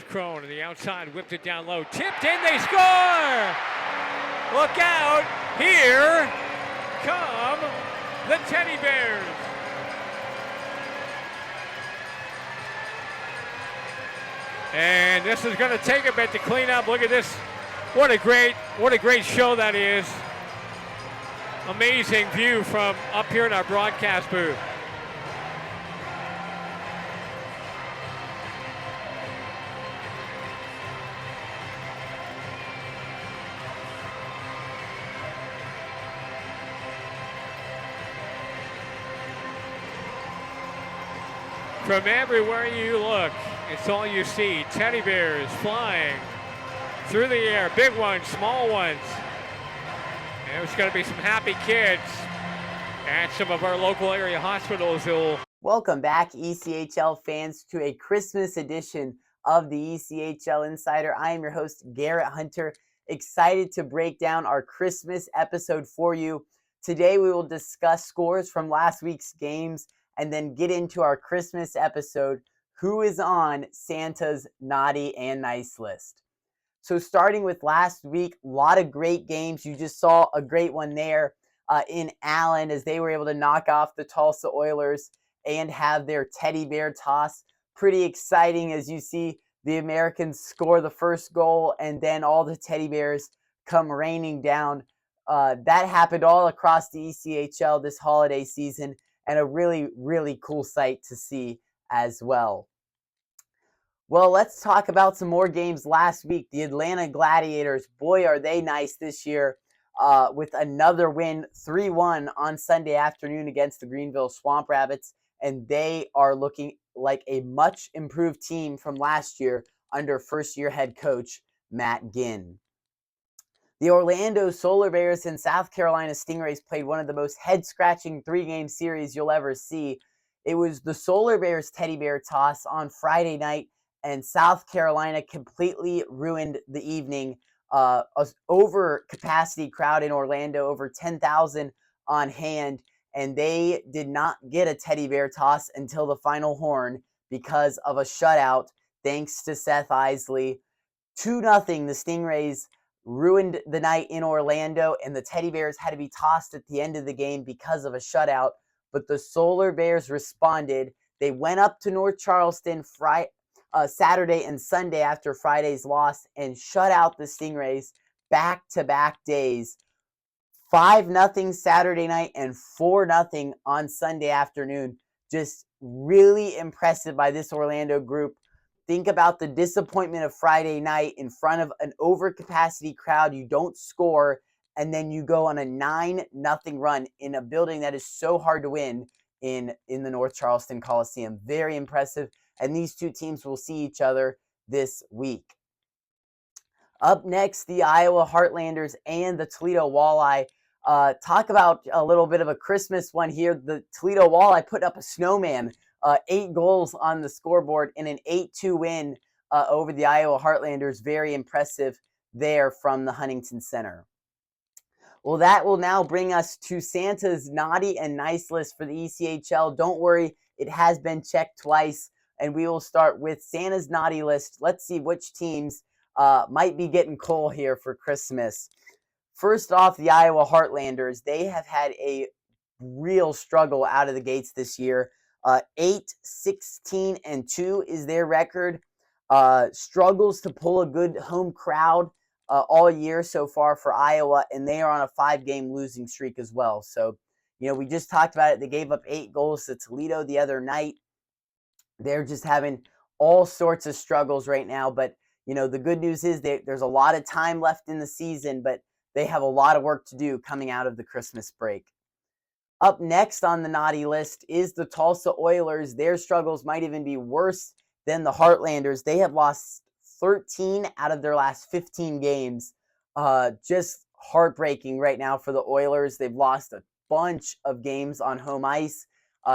Crone on the outside, whipped it down low, tipped in, they score! Look out, here come the Teddy Bears. And this is going to take a bit to clean up. Look at this. What a great show that is. Amazing view from up here in our broadcast booth. From everywhere you look, it's all you see. Teddy bears flying through the air. Big ones, small ones. And there's going to be some happy kids at some of our local area hospitals. Welcome back, ECHL fans, to a Christmas edition of the ECHL Insider. I am your host, Garrett Hunter. Excited to break down our Christmas episode for you. Today we will discuss scores from last week's games and then get into our Christmas episode, who is on Santa's naughty and nice list. So starting with last week, a lot of great games. You just saw a great one there in Allen as they were able to knock off the Tulsa Oilers and have their teddy bear toss. Pretty exciting as you see the Americans score the first goal and then all the teddy bears come raining down. That happened all across the ECHL this holiday season, and a really, really cool sight to see as well. Well, let's talk about some more games last week. The Atlanta Gladiators, boy, are they nice this year with another win, 3-1 on Sunday afternoon against the Greenville Swamp Rabbits, and they are looking like a much improved team from last year under first-year head coach Matt Ginn. The Orlando Solar Bears and South Carolina Stingrays played one of the most head-scratching three-game series you'll ever see. It was the Solar Bears teddy bear toss on Friday night, and South Carolina completely ruined the evening. An over-capacity crowd in Orlando, over 10,000 on hand, and they did not get a teddy bear toss until the final horn because of a shutout, thanks to Seth Isley. 2-0, the Stingrays ruined the night in Orlando, and the teddy bears had to be tossed at the end of the game because of a shutout. But the Solar Bears responded. They went up to North Charleston Saturday and Sunday after Friday's loss and shut out the Stingrays back-to-back days. 5-0 Saturday night and 4-0 on Sunday afternoon. Just really impressive by this Orlando group. Think about the disappointment of Friday night in front of an overcapacity crowd. You don't score, and then you go on a 9-0 run in a building that is so hard to win in the North Charleston Coliseum. Very impressive, and these two teams will see each other this week. Up next, the Iowa Heartlanders and the Toledo Walleye. Talk about a little bit of a Christmas one here. The Toledo Walleye put up a snowman. 8 goals on the scoreboard in an 8-2 win over the Iowa Heartlanders. Very impressive there from the Huntington Center. Well, that will now bring us to Santa's naughty and nice list for the ECHL. Don't worry, it has been checked twice, and we will start with Santa's naughty list. Let's see which teams might be getting coal here for Christmas. First off, the Iowa Heartlanders. They have had a real struggle out of the gates this year. 8-16-2 is their record. Struggles to pull a good home crowd all year so far for Iowa, and they are on a 5-game losing streak as well. So, we just talked about it. They gave up 8 goals to Toledo the other night. They're just having all sorts of struggles right now. But, the good news is there's a lot of time left in the season, but they have a lot of work to do coming out of the Christmas break. Up next on the naughty list is the Tulsa Oilers. Their struggles might even be worse than the Heartlanders. They have lost 13 out of their last 15 games. Just heartbreaking right now for the Oilers. They've lost a bunch of games on home ice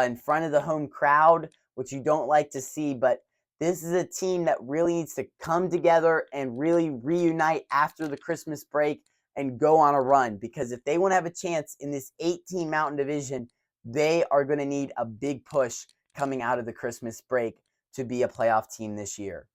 in front of the home crowd, which you don't like to see. But this is a team that really needs to come together and really reunite after the Christmas break and go on a run, because if they want to have a chance in this 8-team Mountain Division, they are going to need a big push coming out of the Christmas break to be a playoff team this year.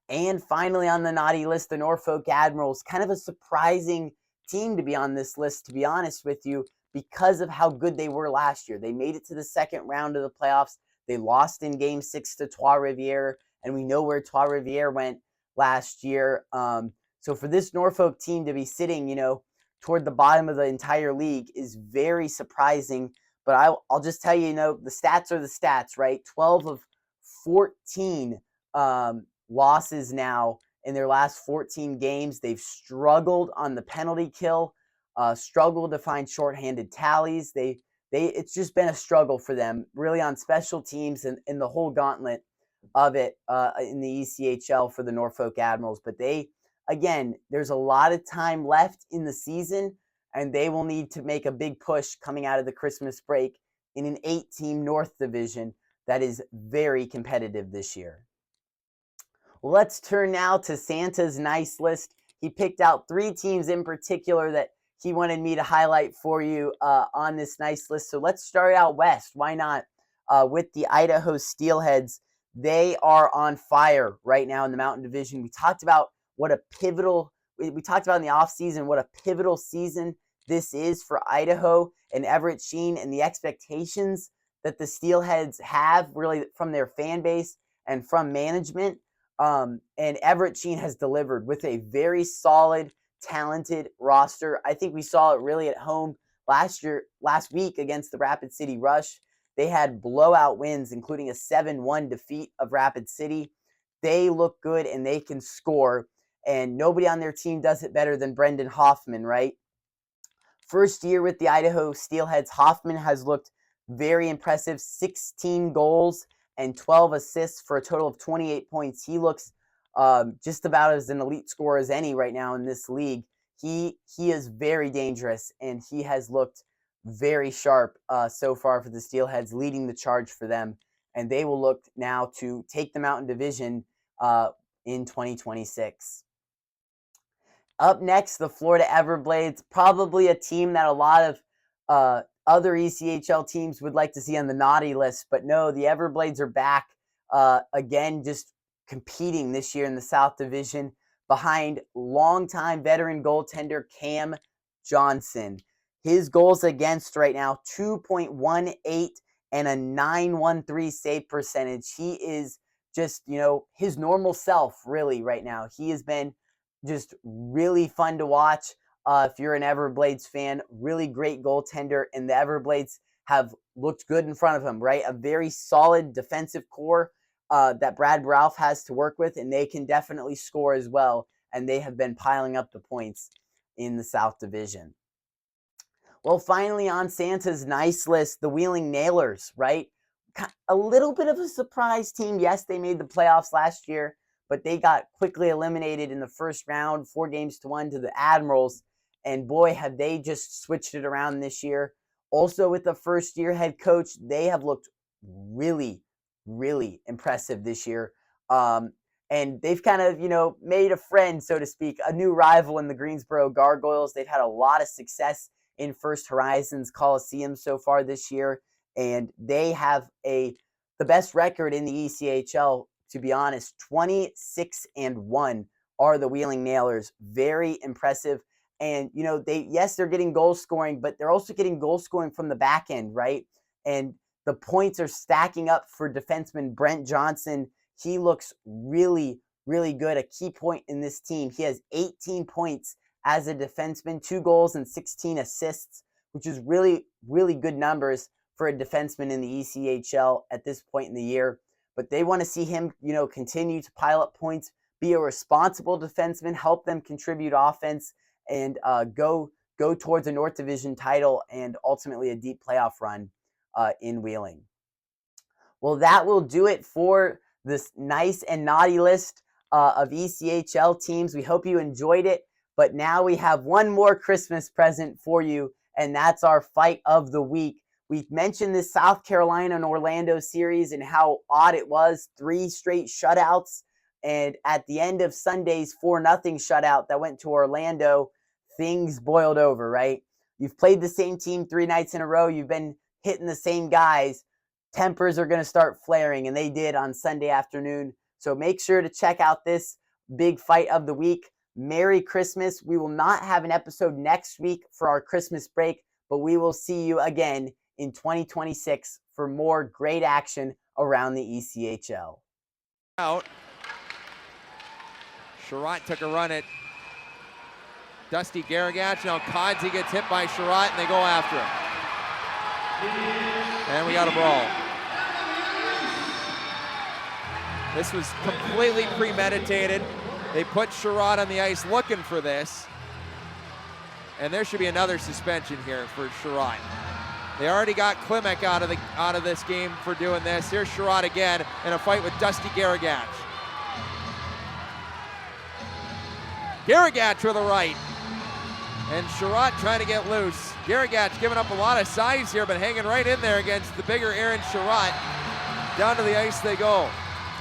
And finally on the naughty list, the Norfolk Admirals, kind of a surprising team to be on this list, to be honest with you, because of how good they were last year. They made it to the second round of the playoffs. They lost in Game 6 to Trois Rivières, and we know where Trois Rivières went last year. So for this Norfolk team to be sitting, toward the bottom of the entire league is very surprising. But I'll just tell you, the stats are the stats, right? 12 of 14 losses now in their last 14 games. They've struggled on the penalty kill, struggled to find shorthanded tallies. It's just been a struggle for them, really, on special teams and the whole gauntlet of it in the ECHL for the Norfolk Admirals. But there's a lot of time left in the season, and they will need to make a big push coming out of the Christmas break in an 8-team North Division that is very competitive this year. Well, let's turn now to Santa's nice list. He picked out 3 teams in particular that he wanted me to highlight for you on this nice list. So let's start out west. Why not? With the Idaho Steelheads. They are on fire right now in the Mountain Division. We talked about in the offseason what a pivotal season this is for Idaho and Everett Sheen, and the expectations that the Steelheads have really from their fan base and from management. And Everett Sheen has delivered with a very solid, talented roster. I think we saw it really at home last week against the Rapid City Rush. They had blowout wins, including a 7-1 defeat of Rapid City. They look good and they can score, and nobody on their team does it better than Brendan Hoffman, right? First year with the Idaho Steelheads, Hoffman has looked very impressive. 16 goals and 12 assists for a total of 28 points. He looks just about as an elite scorer as any right now in this league. He is very dangerous, and he has looked very sharp so far for the Steelheads, leading the charge for them. And they will look now to take the Mountain Division in 2026. Up next, the Florida Everblades, probably a team that a lot of other ECHL teams would like to see on the naughty list. But no, the Everblades are back again, just competing this year in the South Division behind longtime veteran goaltender Cam Johnson. His goals against right now, 2.18 and a 913 save percentage. He is just, his normal self really right now. He has been just really fun to watch. If you're an Everblades fan, really great goaltender, and the Everblades have looked good in front of him, right? A very solid defensive core that Brad Ralph has to work with, and they can definitely score as well, and they have been piling up the points in the South Division. Well, finally on Santa's nice list, the Wheeling Nailers, right? A little bit of a surprise team. Yes, they made the playoffs last year, but they got quickly eliminated in the first round, 4-1 to the Admirals. And boy, have they just switched it around this year. Also with the first-year head coach, they have looked really, really impressive this year. And they've kind of, made a friend, so to speak, a new rival in the Greensboro Gargoyles. They've had a lot of success in First Horizons Coliseum so far this year. And they have the best record in the ECHL, to be honest. 26-1 are the Wheeling Nailers. Very impressive. And, they're getting goal scoring, but they're also getting goal scoring from the back end, right? And the points are stacking up for defenseman Brent Johnson. He looks really, really good. A key point in this team. He has 18 points as a defenseman, 2 goals and 16 assists, which is really, really good numbers for a defenseman in the ECHL at this point in the year. But they want to see him, continue to pile up points, be a responsible defenseman, help them contribute offense, and go towards a North Division title and ultimately a deep playoff run in Wheeling. Well, that will do it for this nice and naughty list of ECHL teams. We hope you enjoyed it. But now we have one more Christmas present for you, and that's our fight of the week. We've mentioned this South Carolina and Orlando series and how odd it was, 3 straight shutouts. And at the end of Sunday's 4-0 shutout that went to Orlando, things boiled over, right? You've played the same team 3 nights in a row. You've been hitting the same guys. Tempers are going to start flaring, and they did on Sunday afternoon So make sure to check out this big fight of the week. Merry Christmas. We will not have an episode next week for our Christmas break, but we will see you again in 2026 for more great action around the ECHL. Out. Sherratt took a run at Dusty Garagach. Now Kodsey gets hit by Sherratt and they go after him. And we got a brawl. This was completely premeditated. They put Sherratt on the ice looking for this. And there should be another suspension here for Sherratt. They already got Klimek out of this game for doing this. Here's Sherratt again in a fight with Dusty Garagach. Garagach with a right. And Sherratt trying to get loose. Garagach giving up a lot of size here, but hanging right in there against the bigger Aaron Sherratt. Down to the ice they go.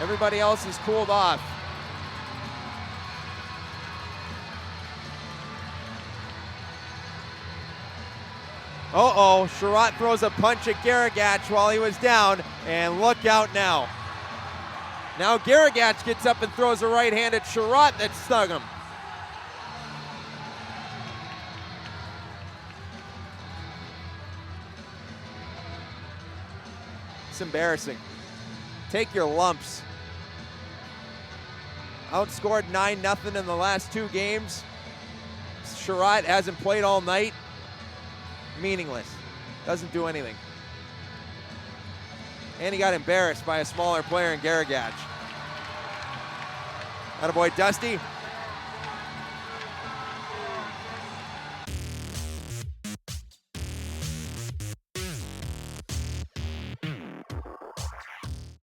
Everybody else is cooled off. Uh-oh, Sherratt throws a punch at Garagach while he was down, and look out now. Now Garagach gets up and throws a right hand at Sherratt that stung him. It's embarrassing. Take your lumps. Outscored 9-0 in the last 2 games. Sherratt hasn't played all night. Meaningless. Doesn't do anything. And he got embarrassed by a smaller player in Garagach. Attaboy Dusty.